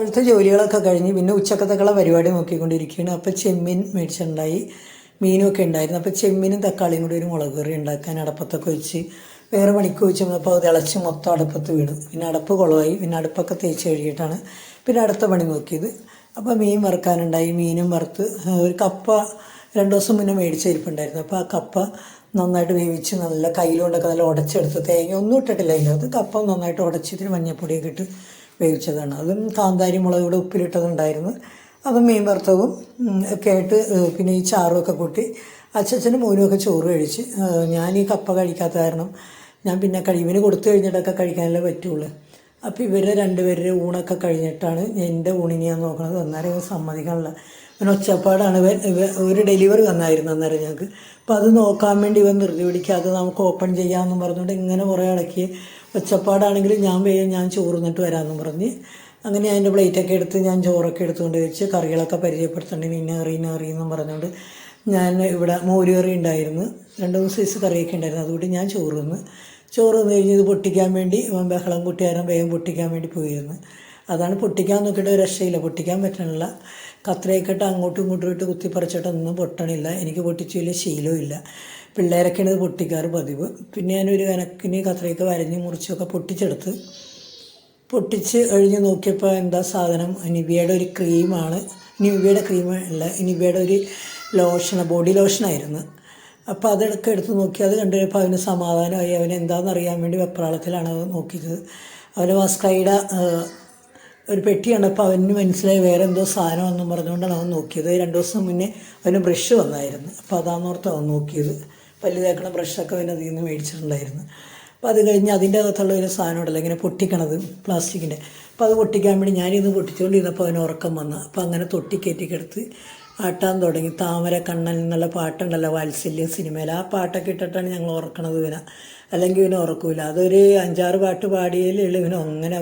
രാവിലത്തെ ജോലികളൊക്കെ കഴിഞ്ഞ് പിന്നെ ഉച്ചക്കത്തേക്കുള്ള പരിപാടി നോക്കിക്കൊണ്ടിരിക്കുകയാണ്. അപ്പോൾ ചെമ്മീൻ മേടിച്ചിട്ടുണ്ടായി, മീനുമൊക്കെ ഉണ്ടായിരുന്നു. അപ്പോൾ ചെമ്മീനും തക്കാളിയും കൂടി ഒരു മുളക് കറി ഉണ്ടാക്കാൻ അടപ്പത്തൊക്കെ വെച്ച് വേറെ പണിക്ക് വെച്ച് വന്നപ്പോൾ അത് തിളച്ച് മൊത്തം അടുപ്പത്ത് വീണു. പിന്നെ അടുപ്പ് കുളമായി. പിന്നെ അടുപ്പൊക്കെ തേച്ച് കഴുകിയിട്ടാണ് പിന്നെ അടുത്ത പണി നോക്കിയത്. അപ്പോൾ മീൻ വറുക്കാനുണ്ടായി. മീനും വറുത്ത് ഒരു കപ്പ 2 ദിവസം മുന്നേ മേടിച്ചിരിപ്പുണ്ടായിരുന്നു. അപ്പോൾ ആ കപ്പ നന്നായിട്ട് വേവിച്ച് നല്ല കയ്യിലുകൊണ്ടൊക്കെ നല്ല ഉടച്ചെടുത്ത് തേങ്ങ ഒന്നും ഇട്ടിട്ടില്ല അതിനകത്ത്. കപ്പ നന്നായിട്ട് ഉടച്ചിട്ട് മഞ്ഞപ്പൊടിയൊക്കെ ഇട്ട് വേവിച്ചതാണ്. അതും കാന്താരി മുളക് കൂടെ ഉപ്പിലിട്ടതുണ്ടായിരുന്നു. അതും മീൻ വറുത്തതും ഒക്കെ ആയിട്ട് പിന്നെ ഈ ചാറുമൊക്കെ കൂട്ടി അച്ഛനും മോനുമൊക്കെ ചോറ് കഴിച്ച്. ഞാൻ ഈ കപ്പ കഴിക്കാത്ത കാരണം ഞാൻ പിന്നെ ഇവന് കൊടുത്തു കഴിഞ്ഞിട്ടൊക്കെ കഴിക്കാനല്ലേ പറ്റുള്ളൂ. അപ്പോൾ ഇവരെ 2 പേരുടെ ഊണൊക്കെ കഴിഞ്ഞിട്ടാണ് എൻ്റെ ഊണിന് ഞാൻ നോക്കണത്. അന്നേരം സമ്മതിക്കാനുള്ള പിന്നെ ഒച്ചപ്പാടാണ്. ഒരു ഡെലിവറി വന്നായിരുന്നു അന്നേരം ഞങ്ങൾക്ക്. അപ്പോൾ അത് നോക്കാൻ വേണ്ടി ഇവൻ ധൃതി പിടിക്കുക, അത് നമുക്ക് ഓപ്പൺ ചെയ്യാമെന്നും പറഞ്ഞുകൊണ്ട് ഇങ്ങനെ കുറേ ഇടയ്ക്ക് ഒച്ചപ്പാടാണെങ്കിൽ ഞാൻ ചോറുന്നിട്ട് വരാമെന്നും പറഞ്ഞ് അങ്ങനെ അതിൻ്റെ പ്ലേറ്റൊക്കെ എടുത്ത് ഞാൻ ചോറൊക്കെ എടുത്തുകൊണ്ട് വെച്ച് കറികളൊക്കെ പരിചയപ്പെടുത്തേണ്ടത് ഇന്ന കറി എന്നും പറഞ്ഞുകൊണ്ട് ഞാൻ ഇവിടെ മോര് കറി ഉണ്ടായിരുന്നു, 2-3 സൈസ് കറിയൊക്കെ ഉണ്ടായിരുന്നു. അതുകൊണ്ട് ഞാൻ ചോറ് തിന്ന് കഴിഞ്ഞ് ഇത് പൊട്ടിക്കാൻ വേണ്ടി ബഹളം കൂട്ടിയാലും വേഗം പൊട്ടിക്കാൻ വേണ്ടി പോയിരുന്നു. അതാണ് പൊട്ടിക്കാൻ നോക്കിയിട്ട് ഒരു രക്ഷയില്ല, പൊട്ടിക്കാൻ പറ്റണില്ല. കത്രയൊക്കെ ഇട്ട് അങ്ങോട്ടും ഇങ്ങോട്ടും ഇട്ട് കുത്തിപ്പറിച്ചിട്ടൊന്നും പൊട്ടണില്ല. എനിക്ക് പൊട്ടിച്ച് വലിയ ശീലവും ഇല്ല. പിള്ളേരൊക്കെയാണ് ഇത് പൊട്ടിക്കാറ് പതിവ്. പിന്നെ ഞാനൊരു കണക്കിന് കത്രയൊക്കെ വരഞ്ഞ് മുറിച്ചൊക്കെ പൊട്ടിച്ച് കഴിഞ്ഞ് നോക്കിയപ്പോൾ എന്താ സാധനം നിവിയയുടെ ഒരു ക്രീമാണ്. നിവിയയുടെ ക്രീം അല്ല, നിവിയയുടെ ഒരു ബോഡി ലോഷനായിരുന്നു. അപ്പോൾ അതൊക്കെ എടുത്ത് നോക്കി. അത് കണ്ടു കഴിഞ്ഞപ്പോൾ അവന് സമാധാനമായി. അവന് എന്താണെന്നറിയാൻ വേണ്ടി വെപ്രാളത്തിലാണ് അത് നോക്കിയത്. അവന് മസ്കൈയുടെ ഒരു പെട്ടി കണ്ടപ്പോൾ അവന് മനസ്സിലായി വേറെ എന്തോ സാധനമെന്നും പറഞ്ഞുകൊണ്ടാണ് അവൻ നോക്കിയത്. 2 ദിവസം മുന്നേ അവന് ബ്രഷ് വന്നായിരുന്നു. അപ്പോൾ അതാണെന്നോർത്ത് അവൻ നോക്കിയത്. പല്ല് തേക്കണ ബ്രഷൊക്കെ അവൻ അതിൽ നിന്ന് മേടിച്ചിട്ടുണ്ടായിരുന്നു. അപ്പോൾ അത് കഴിഞ്ഞ് അതിൻ്റെ അകത്തുള്ള ഒരു സാധനം ഉണ്ടല്ലോ ഇങ്ങനെ പൊട്ടിക്കണത് പ്ലാസ്റ്റിക്കിൻ്റെ. അപ്പോൾ അത് പൊട്ടിക്കാൻ വേണ്ടി ഞാനിന്ന് പൊട്ടിച്ചുകൊണ്ടിരുന്നപ്പോൾ അവന് ഉറക്കം വന്നു. അപ്പോൾ അങ്ങനെ തൊട്ടിക്കയറ്റിക്കെടുത്ത് ആട്ടാൻ തുടങ്ങി. താമര കണ്ണൻ എന്നുള്ള പാട്ടുണ്ടല്ലോ വാത്സല്യം സിനിമയിൽ, ആ പാട്ടൊക്കെ ഇട്ടിട്ടാണ് ഞങ്ങൾ ഉറക്കണത് ഇവനെ. അല്ലെങ്കിൽ ഇവനെ ഉറക്കില്ല. അതൊരു 5-6 പാട്ട് പാടിയതിലുള്ള ഇവനെ അങ്ങനെ